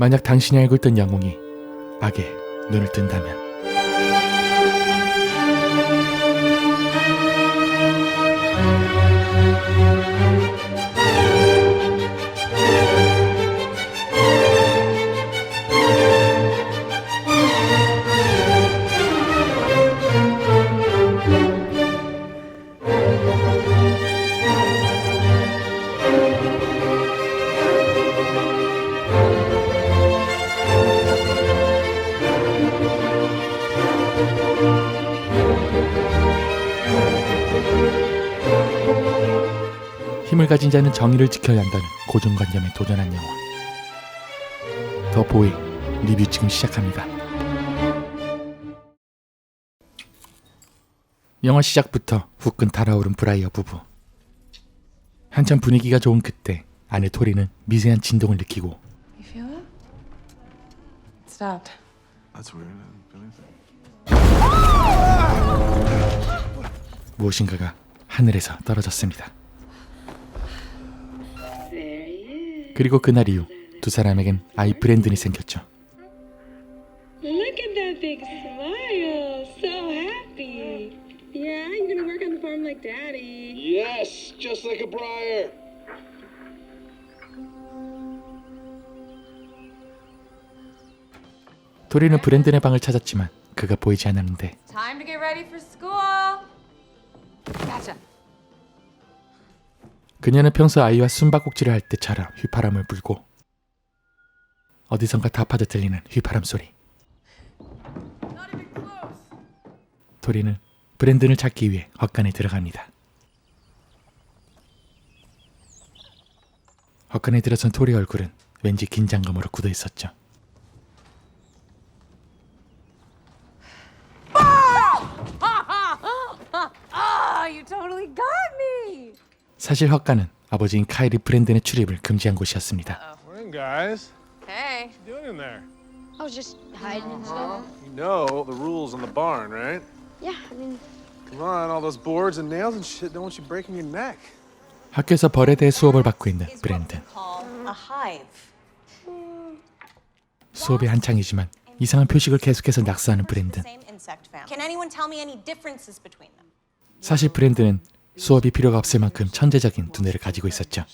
만약 당신이 알고 있던 영웅이 악에 눈을 뜬다면 힘을 가진 자는 정의를 지켜야 한다는 고정관념에 도전한 영화 더 보이 리뷰 지금 시작합니다. 영화 시작부터 후끈 달아오른 브라이어 부부. 한참 분위기가 좋은 그때 아내 토리는 미세한 진동을 느끼고 You feel it? It stopped. That's weird. I didn't feel anything. 무엇인가가 하늘에서 떨어졌습니다. 그리고 그날 이후 두 사람에겐 아이 브랜든이 생겼죠. Look at that big smile. So happy. Yeah, you gonna work on the farm like Daddy. Yes, just like a briar. 토리는 브랜든의 방을 찾았지만 그가 보이지 않았는데 Time to get ready for school. Gotcha. 그녀는 평소 아이와 숨바꼭질을 할 때처럼 휘파람을 불고 어디선가 다파듯 들리는 휘파람 소리. Not even close. 토리는 브랜든을 찾기 위해 헛간에 들어갑니다. 헛간에 들어선 토리의 얼굴은 왠지 긴장감으로 굳어 있었죠. Oh, you totally got me. 사실 헛간은 아버지인 카일이 브랜든의 출입을 금지한 곳이었습니다. Morning, guys. Hey. What you doing in there? I was just hiding and stuff. You know the rules on the barn, right? Yeah, I mean, Come on, all those boards and nails and shit don't want you breaking your neck. 학교에서 벌에 대해 수업을 받고 있는 브랜든. call a hive. 수업이 한창이지만 이상한 표식을 계속해서 낙서하는 브랜든. Same insect family. Can anyone tell me any differences between them? 사실 브랜든은 수업이 필요가 없을 만큼 천재적인 두뇌를 가지고 있었죠.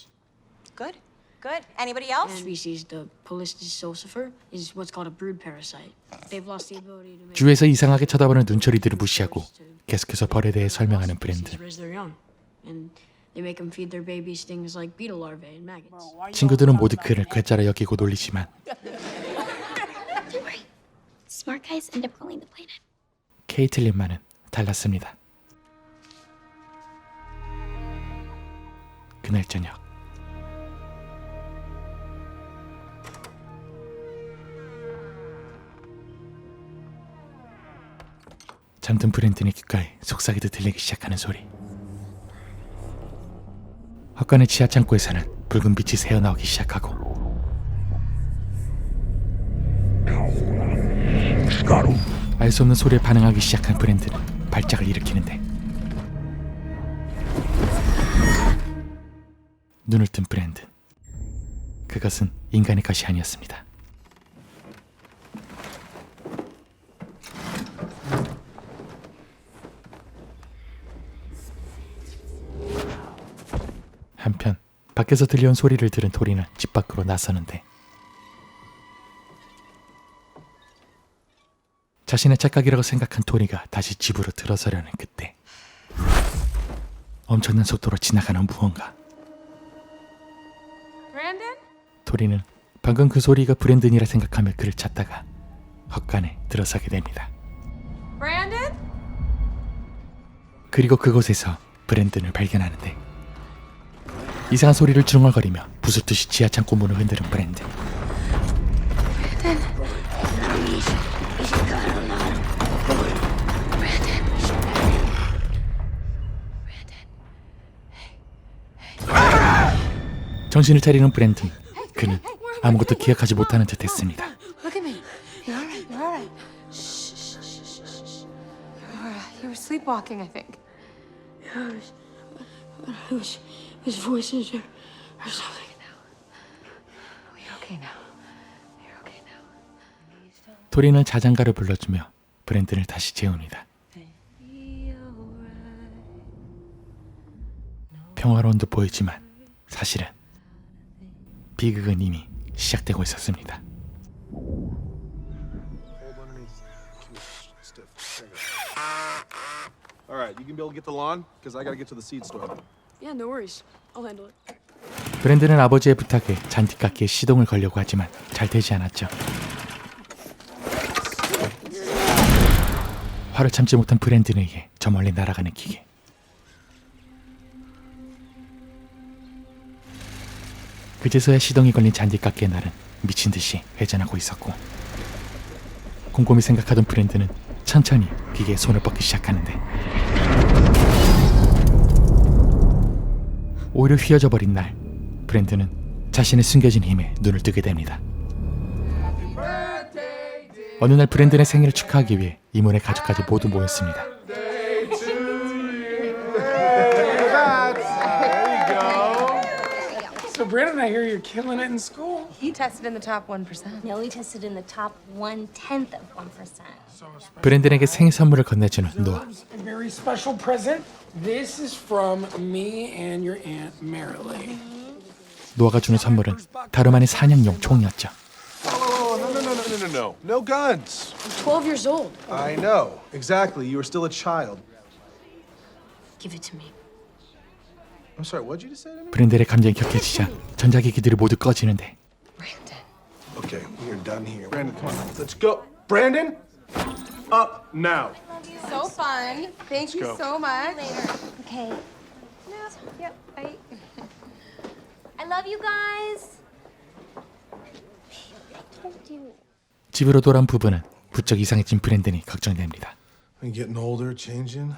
Good. Good. Anybody else? species, the Polistes salsifer, is what's called a brood parasite. They've lost the ability to make 주위에서 이상하게 쳐다보는 눈초리들을 무시하고 계속해서 벌에 대해 설명하는 species 브랜든. raise their young, and they make them feed their babies things like beetle larvae and maggots. 친구들은 모두 그를 괴짜라 여기고 놀리지만 Don't worry. Smart guys end up ruling the planet. 케이틀린만은 달랐습니다. 그날 저녁 잠든 브랜든의 귓가에 속삭이듯 들리기 시작하는 소리. 헛간의 지하 창고에서는 붉은 빛이 새어나오기 시작하고 알 수 없는 소리에 반응하기 시작한 브랜든은 발작을 일으키는데 눈을 뜬 브랜든. 그것은 인간의 것이 아니었습니다. 한편 밖에서 들려온 소리를 들은 토리는 집 밖으로 나서는데 자신의 착각이라고 생각한 토리가 다시 집으로 들어서려는 그때 엄청난 속도로 지나가는 무언가. Brandon? 토리는 방금 그 소리가 브랜든이라 생각하며 그를 찾다가 헛간에 들어서게 됩니다. Brandon? 그리고 그곳에서 브랜든을 발견하는데 이상한 소리를 중얼거리며 부술듯이 지하 창고 문을 흔드는 브랜든. 정신을 차리는 브랜든. 그는 아무것도 기억하지 못하는 듯 했습니다. Look at me. You're all right. You're all right. Shh, shh, shh, shh, shh. You're all right. You were sleepwalking, I think. It was voices or something. You're okay now. You're 토리는 자장가를 불러주며 브랜든을 다시 재웁니다. 평화로운 듯 보이지만 사실은 비극은 이미 시작되고 있었습니다. Hold underneath. Keep it stiff. There you go. All right, you can be able to get the lawn because I gotta get to the seed store. Yeah, no worries. I'll handle it. 브랜든은 아버지의 부탁에 잔디깎기에 시동을 걸려고 하지만 잘 되지 않았죠. 화를 참지 못한 브랜든에 의해 저 멀리 날아가는 기계. 그제서야 시동이 걸린 잔디깎기의 날은 미친 듯이 회전하고 있었고, 곰곰이 생각하던 브랜든은 천천히 기계에 손을 뻗기 시작하는데 오히려 휘어져 버린 날, 브랜든은 자신의 숨겨진 힘에 눈을 뜨게 됩니다. 어느 날 브랜든의 생일을 축하하기 위해 이모네 가족까지 모두 모였습니다. So Brandon, I hear you're killing it in school. He tested in the top 1%. No, we tested in the top 1/10 of 1%. 브랜든에게 생일 선물을 건네주는 노아. A very special present. This is from me and your aunt Marilee. 노아가 주는 선물은 다름 아닌 사냥용 총이었죠. No. No guns. I'm 12 years old. I know. Exactly. You were still a child. Give it to me. I'm sorry, what'd you just say to me? 브랜든의 감정이 격해지자 전자기기들이 모두 꺼지는데 Okay, we are done here. Brandon, come on. Let's go. Brandon, up now. So fun. Thank you go. so much. Okay. Yep, bye. I love you guys. 집으로 돌아온 부부는 부쩍 이상해진 브랜든이 걱정됩니다. I'm getting older, changing.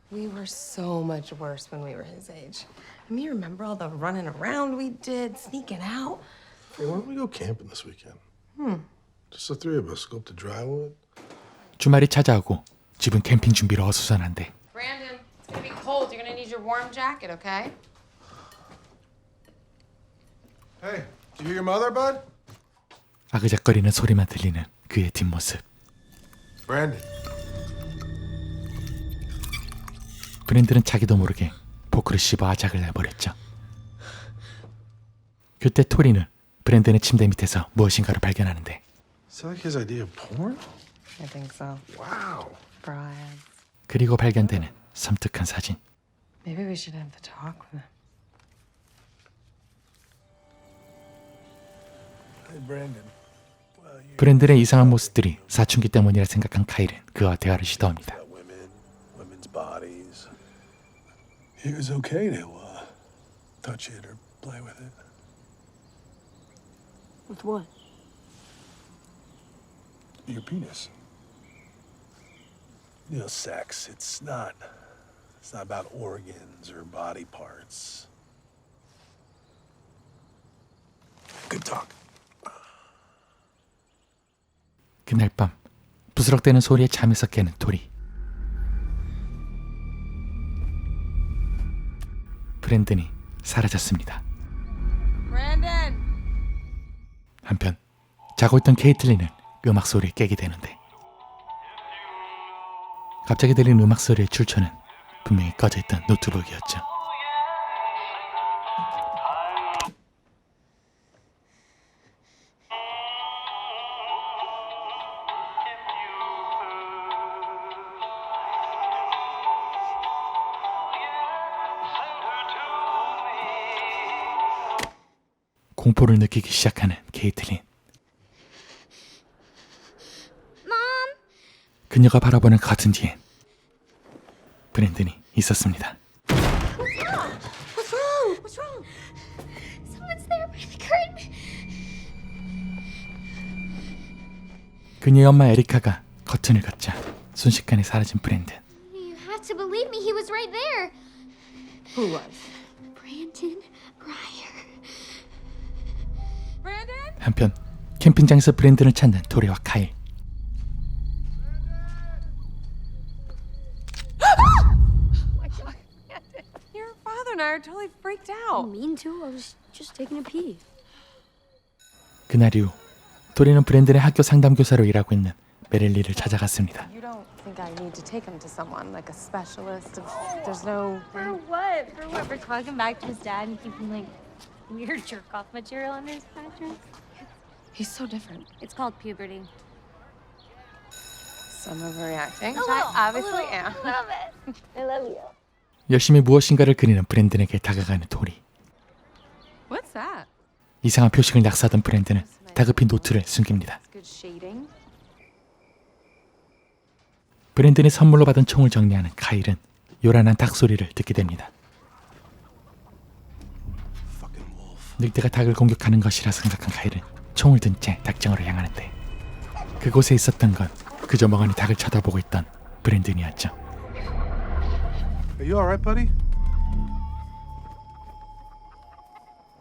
We were so much worse when we were his age. I mean, remember all the running around we did, sneaking out? Hey, why don't we go camping this weekend? Just the three of us. Go up to Drywood. 주말이 찾아오고 집은 캠핑 준비로 어수선한데 Brandon, it's gonna be cold. You're gonna need your warm jacket, okay? Hey, did you hear your mother, bud? 아그작거리는 소리만 들리는 그의 뒷모습. Brandon. 브랜든은 자기도 모르게 포크를 씹어 아작을 내버렸죠. 그때 토리는 브랜든의 침대 밑에서 무엇인가를 발견하는데 Is that like his idea of porn? I think so. Wow. Brian. 그리고 발견되는 섬뜩한 사진. Maybe we should have the talk with him. Hey, Brandon. 브랜든의 이상한 모습들이 사춘기 때문이라 생각한 카일은 그와 대화를 시도합니다. Women's bodies. It was okay to touch it or play with it. With what? Your penis. You know, sex. It's not about organs or body parts. Good talk. 그날 밤 부스럭대는 소리에 잠에서 깨는 토리. 브랜든이 사라졌습니다. Brandon! 한편 자고 있던 케이틀린은 음악 소리에 깨게 되는데 갑자기 들린 음악 소리의 출처는 분명히 꺼져있던 노트북이었죠. 공포를 느끼기 시작하는 케이틀린. 그녀가 바라보는 커튼 뒤엔 브랜든이 있었습니다. What's wrong? What's wrong? Someone's there by the curtain. 그녀의 엄마 에리카가 커튼을 걷자 순식간에 사라진 브랜든. You have to believe me. He was right there. Who was? Brandon Grier. Brandon? 한편 캠핑장에서 브랜든을 찾는 토리와 카일. Your father and I are totally freaked out. Mean to? I was just taking a pee. 그날 이후 토리는 브랜든의 학교 상담교사로 일하고 있는 메릴리를 찾아갔습니다. You don't think I need to take him to someone like a specialist? There's no. For what? For what? For talking back to his dad and keeping like weird jerk off material in his bedroom? He's so different. It's called puberty. Some overreacting. Which I obviously am. Love it. I love you. 열심히 무엇인가를 그리는 브랜든에게 다가가는 토리. What's that? 이상한 표식을 낙서하던 브랜든은 다급히 노트를 숨깁니다. Good shading. 브랜든이 선물로 받은 총을 정리하는 카일은 요란한 닭 소리를 듣게 됩니다. 늑대가 닭을 공격하는 것이라 생각한 카일은 총을 든 채 닭장으로 향하는데 그곳에 있었던 건 그저 멍하니 닭을 쳐다보고 있던 브랜든이었죠. Are you alright, buddy?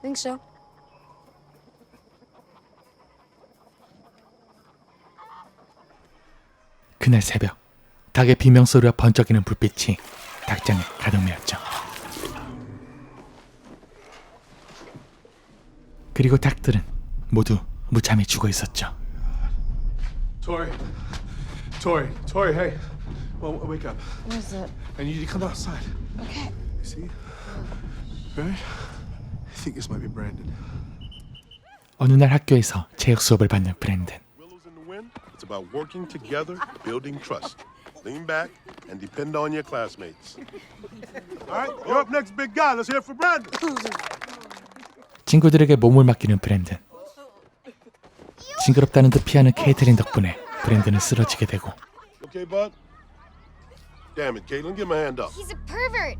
Think so. 그날 새벽 닭의 비명소리와 번쩍이는 불빛이 닭장에 가득 메웠죠. 그리고 닭들은 모두 무참히 죽어 있었죠. Tori, hey. Well, wake up. What is it? I need you to come outside. Okay. See? Right? I think this might be Brandon. 어느 날 학교에서 체육 수업을 받는 브랜든. Willows in the wind. It's about working together, building trust. Lean back and depend on your classmates. All right, you're up next, big guy. Let's hear it for Brandon. 친구들에게 몸을 맡기는 브랜든. 징그럽다는 듯 피하는 케이틀린 덕분에 브랜든은 쓰러지게 되고 Okay, bud? Damn it, Caitlin, give him a hand up. He's a pervert.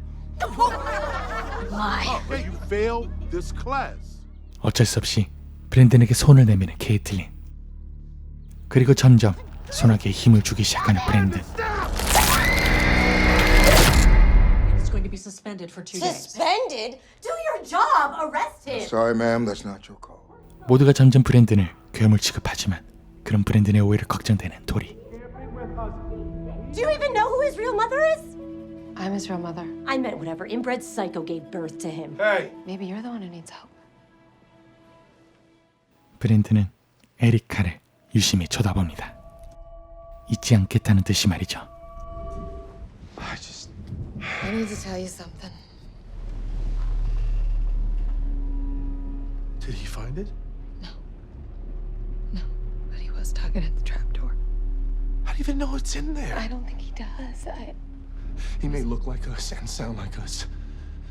Hey, you failed this class. 어쩔 수 없이 브랜든에게 손을 내미는 케이틀린. 그리고 점점 소나기에 힘을 주기 시작하는 브랜든. He's going to be suspended for 2 days. Suspended? Do your job. Arrest him. Sorry, ma'am, that's not your call. 모두가 점점 브랜든을 괴물 취급하지만 그런 브랜든의 오해를 걱정되는 토리. Do you even know who his real mother is? I'm his real mother. I meant whatever inbred psycho gave birth to him. Hey. Maybe you're the one who needs help. 브랜든은 에리카를 유심히 쳐다봅니다. 잊지 않겠다는 듯이 말이죠. I need to tell you something. Did he find it? No, but he was tugging at the trapdoor. How do you even know it's in there? I don't think he does. He may look like us and sound like us,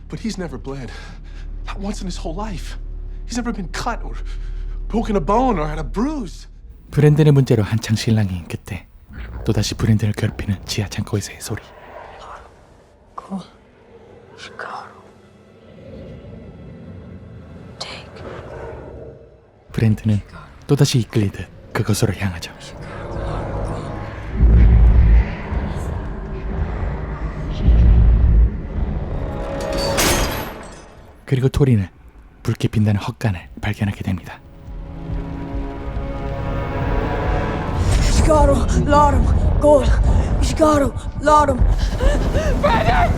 but he's never bled. Not once in his whole life. He's never been cut or broken a bone or had a bruise. 브랜든의 문제로 한창 실랑이인 그때 또다시 브랜든을 괴롭히는 지하 창고에서의 소리. 브랜든은 또다시 이끌리듯 그곳으로 향하죠. 그리고 토리는 붉게 빛나는 헛간을 발견하게 됩니다. Shikaru, Larum, Gold. Shikaru, Larum. Brother!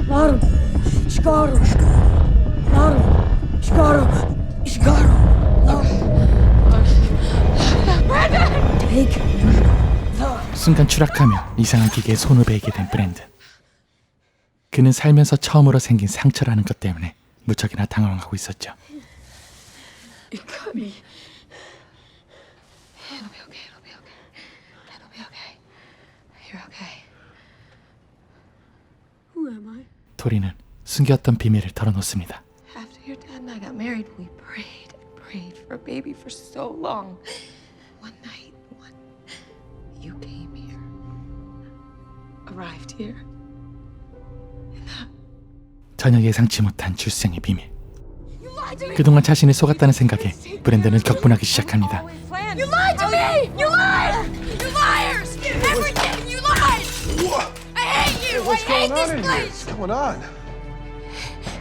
Larum, Shikaru, Larum, Shikaru, Shikaru, Larum. Take. 순간 추락하며 이상한 기계에 손을 베이게 된 브랜든. 그는 살면서 처음으로 생긴 상처라는 것 때문에 무척이나 당황하고 있었죠. You cut me. It'll be okay. It'll be okay. It'll be okay. You're okay. Who am I? 토리는 숨겼던 비밀을 털어놓습니다. After your dad and I got married, we prayed and prayed for a baby for so long. One night, you came here, arrived here. 전혀 예상치 못한 출생의 비밀. 그동안 자신이 속았다는 생각에 브랜든은 격분하기 시작합니다. You lied to me! You lied! You liars! Everything! You lied! I hate you! I hate this place! What's going on?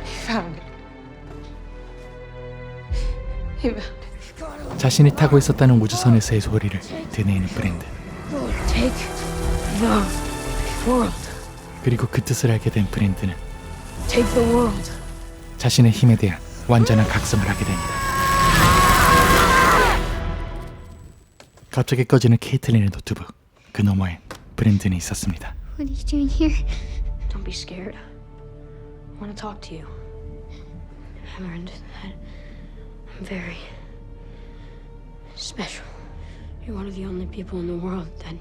He found it. He found it. 자신이 타고 있었다는 우주선에서의 소리를 되뇌이는 브랜든. Take the world. 그리고 그 뜻을 알게 된 브랜든은 Take the world. 자신의 힘에 대한 완전한 각성을 하게 됩니다. 갑자기 꺼지는 케이틀린의 노트북. 그 너머엔 브랜든이 있었습니다. What are you doing here? Don't be scared. I want to talk to you. I learned that I'm very special. You're one of the only people in the world that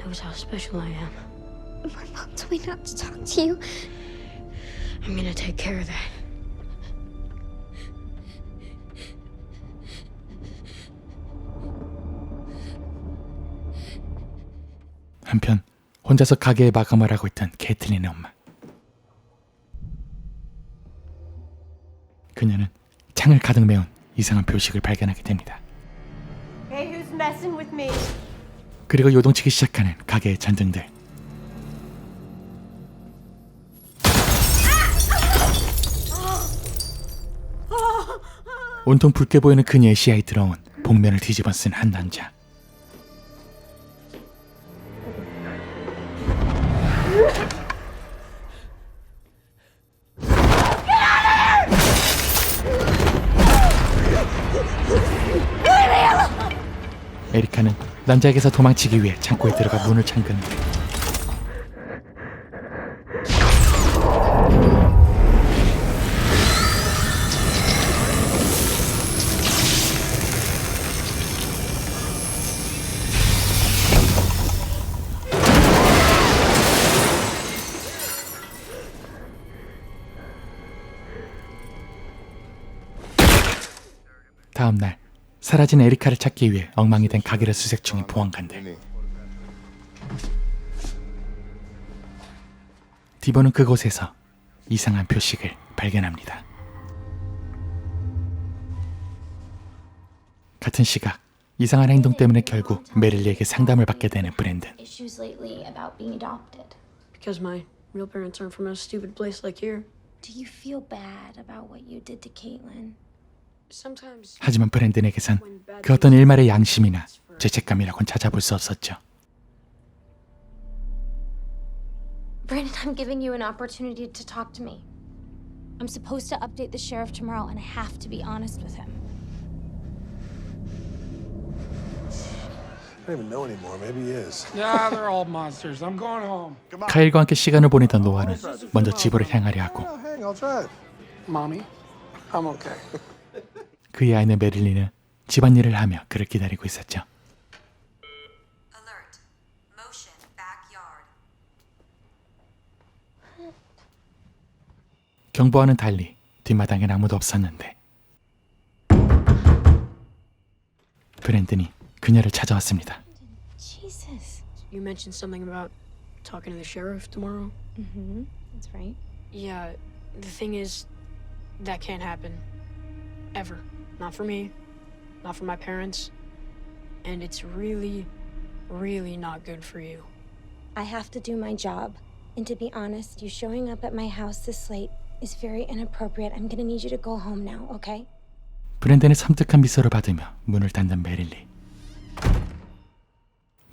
knows how special I am. My mom told me not to talk to you. I'm gonna take care of that. 한편 혼자서 가게에 마감을 하고 있던 케이틀린의 엄마. 그녀는 창을 가득 메운 이상한 표식을 발견하게 됩니다. Hey, who's messing with me? 그리고 요동치기 시작하는 가게의 전등들. 온통 붉게 보이는 그녀의 시야에 들어온 복면을 뒤집어 쓴 한 남자. 에리카는 남자에게서 도망치기 위해 창고에 들어가 문을 잠그는데 다음 날 사라진 에리카를 찾기 위해 엉망이 된 가게를 수색 중인 보안관들. 디보는 그곳에서 이상한 표식을 발견합니다. 같은 시각 이상한 행동 때문에 결국 메릴리에게 상담을 받게 되는 브랜든. Issues lately about being adopted. Because my real parents aren't from a stupid place like here. Do you feel bad about what you did to Caitlin? Sometimes 하지만 브랜든에게선 그 어떤 일말의 양심이나 죄책감이라고는 찾아볼 수 없었죠. Brandon, I'm giving you an opportunity to talk to me. I'm supposed to update the sheriff tomorrow, and I have to be honest with him. I don't even know anymore. Maybe he is. Yeah, they're all monsters. I'm going home. 카일과 함께 시간을 보내던 노아는 먼저 집으로 향하려 하고 Hang, I'll drive. Mommy, I'm okay. 그의 아이는 메릴리는 집안일을 하며 그를 기다리고 있었죠. Alert. Motion backyard. 경보와는 달리 뒷마당엔 아무도 없었는데 브랜든이 그녀를 찾아왔습니다. Jesus. you mentioned something about talking to the sheriff tomorrow. Mm-hmm. That's right. Yeah, the thing is, that can't happen. Ever. Not for me. Not for my parents. And it's really, really not good for you. I have to do my job. And to be honest, you showing up at my house this late is very inappropriate. I'm gonna need you to go home now, okay? 브랜든의 섬뜩한 미소를 받으며 문을 닫는 메릴리.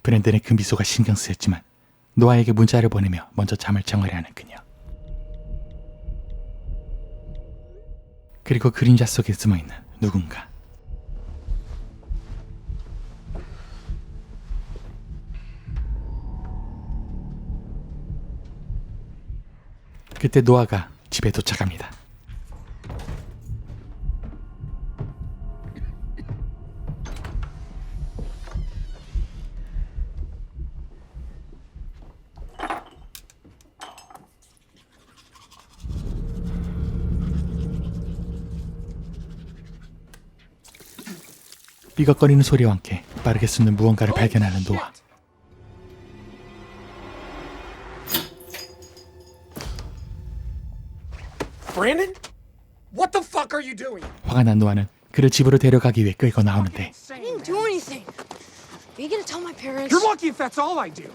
브랜든의 그 미소가 신경 쓰였지만 노아에게 문자를 보내며 먼저 잠을 청하려 하는 그녀. 그리고 그림자 속에 숨어있는 누군가. 그때 노아가 집에 도착합니다. 삐걱거리는 소리와 함께 빠르게 숨는 무언가를 발견하는 노아. Brandon? What the fuck are you doing? 화가 난 노아는 그를 집으로 데려가기 위해 끌고 나오는데 I didn't do anything. Are you gonna tell my parents? You're lucky if that's all I do.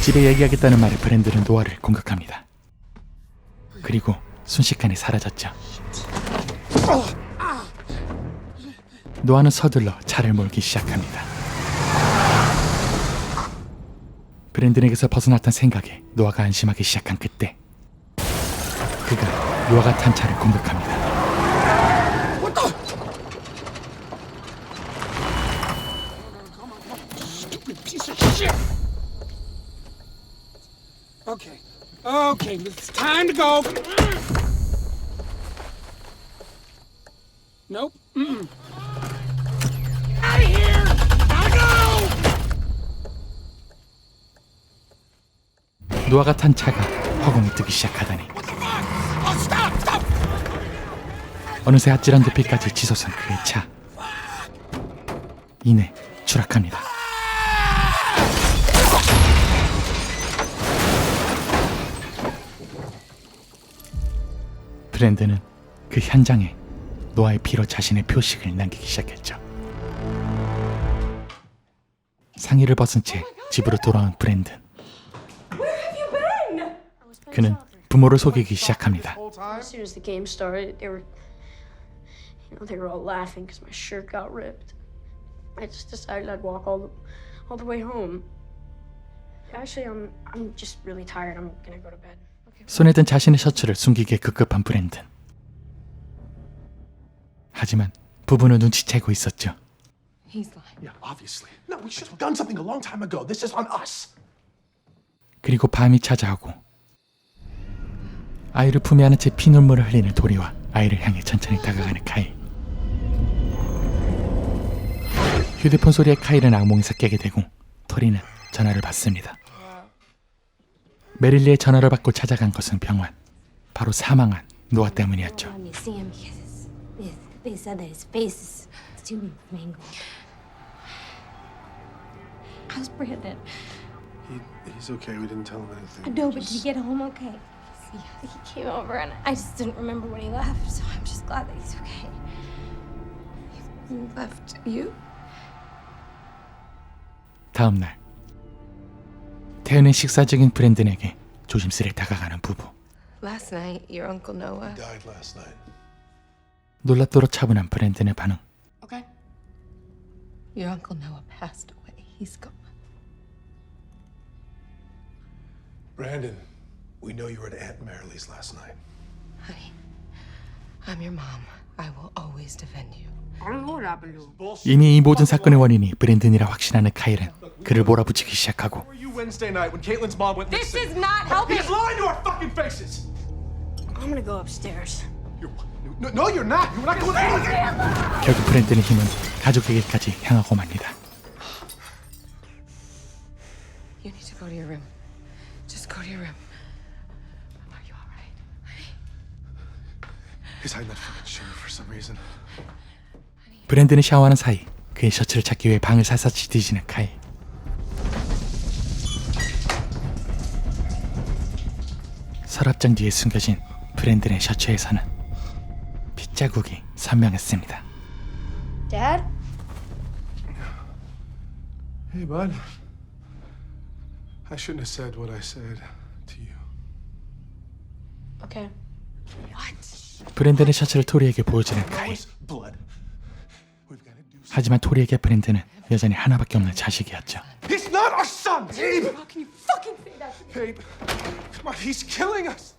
집에 얘기하겠다는 말에 브랜든은 노아를 공격합니다. 그리고 순식간에 사라졌죠. 노아는 서둘러 차를 몰기 시작합니다. 브랜든에게서 벗어났던 생각에 노아가 안심하기 시작한 그때 그가 노아가 탄 차를 공격합니다. Okay, it's time to go. Nope. Mm-mm. Out of here! Gotta go! 노아가 탄 차가 허공에 뜨기 시작하다니 어느새 아찔한 높이까지 치솟은 그의 차. 이내 추락합니다. 브랜드는 그 현장에 노아의 피로 자신의 표식을 남기기 시작했죠. 상의를 벗은 채 집으로 돌아온 브랜든. 그는 부모를 속이기 시작합니다. As soon as the game started, they were all laughing because my shirt got ripped. I just decided I'd walk all the way home. Actually, I'm just really tired. I'm gonna go to bed. 손에 든 자신의 셔츠를 숨기기에 급급한 브랜든. 하지만 부부는 눈치채고 있었죠. He's lying. Yeah, obviously. No, we should have done something a long time ago. This is on us. 그리고 밤이 찾아오고 아이를 품에 안은 채 피눈물을 흘리는 도리와 아이를 향해 천천히 다가가는 카일. 휴대폰 소리에 카일은 악몽에서 깨게 되고 토리는 전화를 받습니다. 메릴리의 전화를 받고 찾아간 것은 병원. 바로 사망한 노아 때문이었죠. Let me see him because they said that his face is too mangled. How's Brandon? He's okay. We didn't tell him anything. I know, but did he get home okay? He came over and I just didn't remember when he left, so I'm just glad that he's okay. He left you? 다음 날 태연의 식사 중인 브랜든에게 조심스레 다가가는 부부. Last night, your Uncle Noah. Died last night. 놀랍도록 차분한 브랜든의 반응. Okay. Your Uncle Noah passed away. He's gone. Brandon, we know you were at Aunt Marilee's last night. Honey, I'm your mom. I will always defend you. I don't know what happened to him. 이미 이 모든 사건의 원인이 브랜든이라 확신하는 카일은 그를 몰아붙이기 시작하고 Where were you Wednesday night when Caitlin's mom went This missing? is not helping. He's lying to our fucking faces. I'm gonna go upstairs. No, you're not. You're not going anywhere. 결국 브랜든의 힘은 가족에게까지 향하고 맙니다. You need to go to your room. Just go to your room. Are you all right? He's hiding that fucking shirt for some reason. 브랜든이 샤워하는 사이 그의 셔츠를 찾기 위해 방을 샅샅이 뒤지는 카일. 서랍장 뒤에 숨겨진 브랜든의 셔츠에서는 핏자국이 선명했습니다. Dad? Hey, bud. I shouldn't have said what I said to you. Okay. 브랜든의 셔츠를 토리에게 보여주는 카일. Blood. We've got to do something. 하지만 토리에게 브랜든은 여전히 하나밖에 없는 자식이었죠. He's not our son, Babe. How can you fucking say that to me? Babe, come on. He's killing us.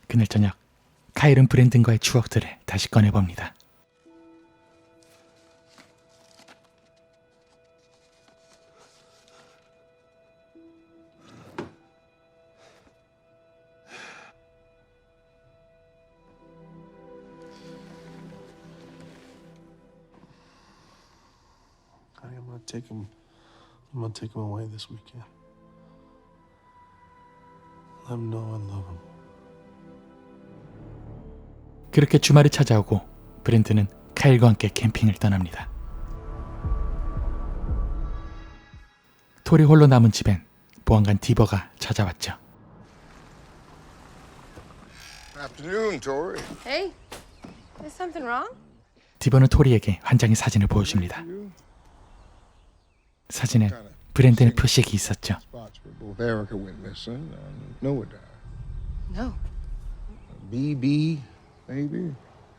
그날 저녁 카일은 브랜든과의 추억들을 다시 꺼내봅니다. Honey, I'm gonna take him away this weekend. Let him know I love him. 그렇게 주말이 찾아오고 브랜든은 카일과 함께 캠핑을 떠납니다. 토리 홀로 남은 집엔 보안관 디버가 찾아왔죠. Afternoon, Tori. Hey, is something wrong? 디버는 토리에게 환장의 사진을 보여줍니다. 사진엔 브랜든의 표식이 있었죠. Spots where both Erica went missing and Noah died. No. BB, maybe,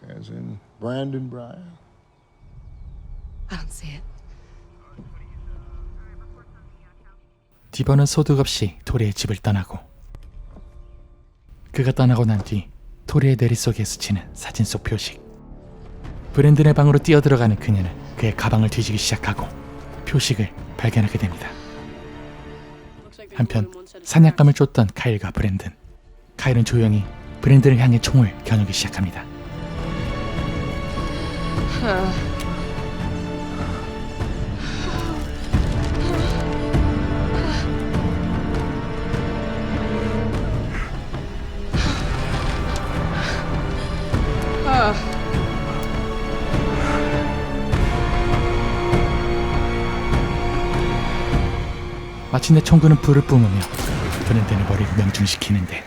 as in Brandon Bryan. I don't see it. 디버는 소득 없이 토리의 집을 떠나고 그가 떠나고 난 뒤 토리의 내리 속에 스치는 사진 속 표식. 브랜든의 방으로 뛰어들어가는 그녀는 그의 가방을 뒤지기 시작하고 표식을 발견하게 됩니다. 한편 사냥감을 쫓던 카일과 브랜든. 카일은 조용히 브랜든을 향해 총을 겨누기 시작합니다. 마침내 총구는 불을 뿜으며 브랜든의 머리를 명중시키는데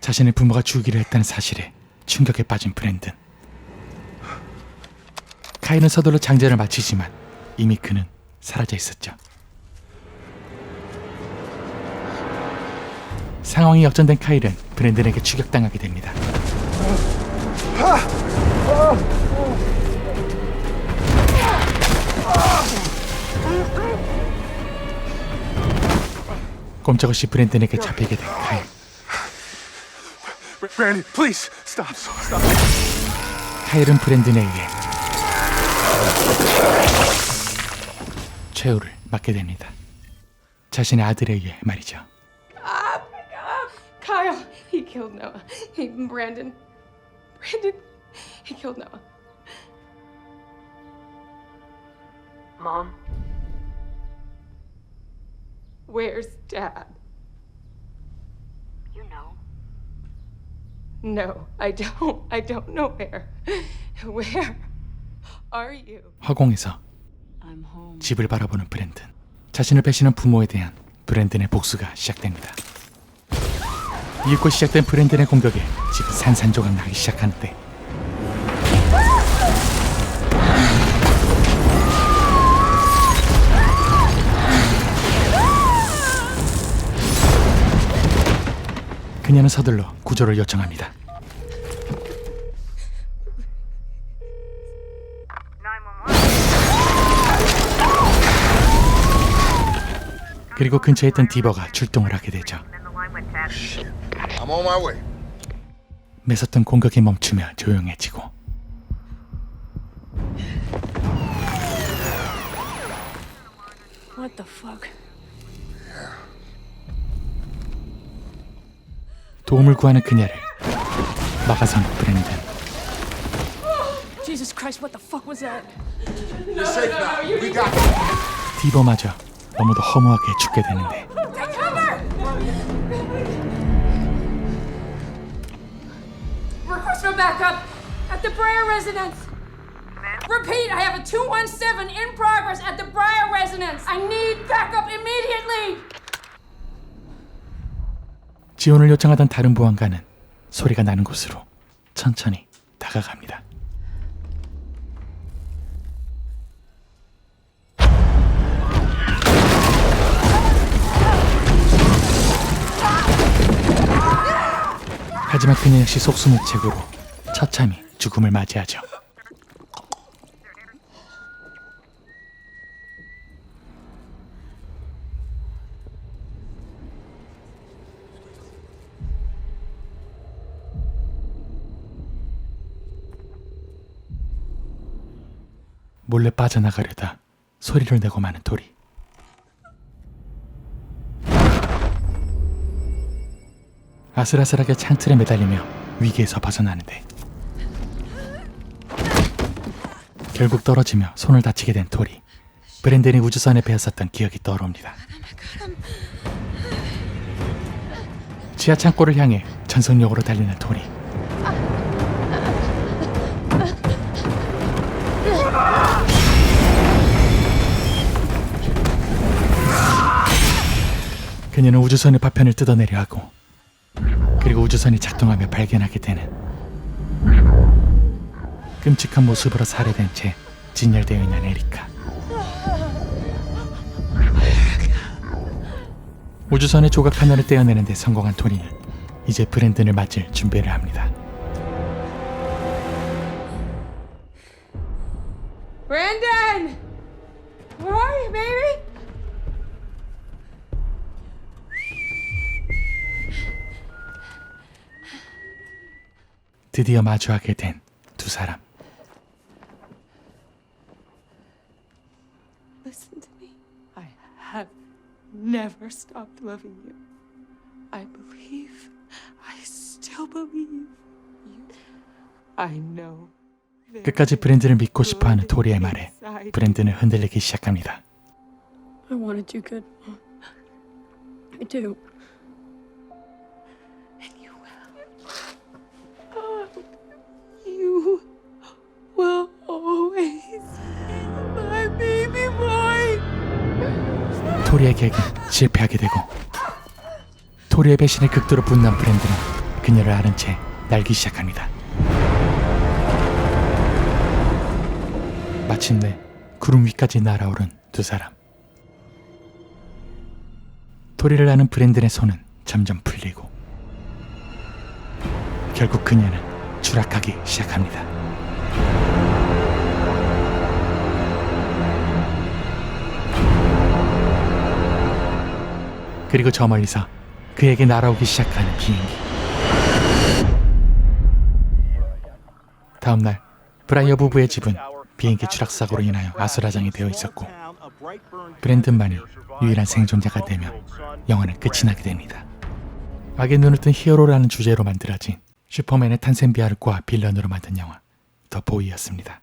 자신의 부모가 죽기로 했다는 사실에 충격에 빠진 브랜든. 카일은 서둘러 장전을 마치지만 이미 그는 사라져 있었죠. 상황이 역전된 카일은 브랜든에게 추격당하게 됩니다. 꼼짝없이 브랜든에게 잡히게 된 카일. Brandon, please stop. Stop. 카일은 브랜든에 의해 최후를 맞게 됩니다. 자신의 아들에 의해 말이죠. Kyle, he killed Noah. Brandon, he killed Noah. Mom? Where's Dad? You know. No, I don't. I don't know where. Where are you? 화공에서 집을 바라보는 브랜든. 자신을 배신한 부모에 대한 브랜든의 복수가 시작됩니다. 이윽고 시작된 브랜든의 공격에 집은 산산조각 나기 시작하는데 그녀는 서둘러 구조를 요청합니다. 그리고 근처에 있던 디버가 출동을 하게 되죠. I'm on my way. 매섰던 공격이 멈추며 조용해지고 What the fuck? 도움을 구하는 그녀를 막아선 브랜든. Jesus Christ, what the fuck was that? You're safe now. We got you. 디버마저 너무도 허무하게 죽게 되는데 Request for backup at the Breyer residence. Repeat, I have a 217 in progress at the Breyer residence. I need backup immediately. 지원을 요청하던 다른 보안관은 소리가 나는 곳으로 천천히 다가갑니다. 하지만 그녀 역시 속수무 책으로 처참히 죽음을 맞이하죠. 몰래 빠져나가려다 소리를 내고 마는 도리. 아슬아슬하게 창틀에 매달리며 위기에서 벗어나는데 결국 떨어지며 손을 다치게 된 도리. 브랜든이 우주선에 베었었던 기억이 떠오릅니다. 지하 창고를 향해 전속력으로 달리는 도리. 그녀는 우주선의 파편을 뜯어내려 하고 그리고 우주선이 작동하며 발견하게 되는 끔찍한 모습으로 살해된 채 진열되어 있는 에리카. 우주선의 조각 하나를 떼어내는 데 성공한 토니는 이제 브랜든을 맞을 준비를 합니다. Brandon! Where are you, baby? 드디어 마주하게 된 두 사람. Listen to me. I have never stopped loving you. I still believe you. I know. 끝까지 브랜든을 믿고 싶어하는 토리의 말에 브랜든은 흔들리기 시작합니다. I want to do good. I do. You will always be my baby boy. 토리의 계획은 실패하게 되고 토리의 배신에 극도로 분노한 브랜든은 그녀를 아는 채 날기 시작합니다. 마침내 구름 위까지 날아오른 두 사람. 토리를 아는 브랜든의 손은 점점 풀리고 결국 그녀는 추락하기 시작합니다. 그리고 저 멀리서 그에게 날아오기 시작하는 비행기. 다음날 브라이어 부부의 집은 비행기 추락사고로 인하여 아수라장이 되어 있었고 브랜든만이 유일한 생존자가 되며 영화는 끝이 나게 됩니다. 악의 눈을 뜬 히어로라는 주제로 만들어진 슈퍼맨의 탄생 비하를 꼬아 빌런으로 만든 영화 더 보이였습니다.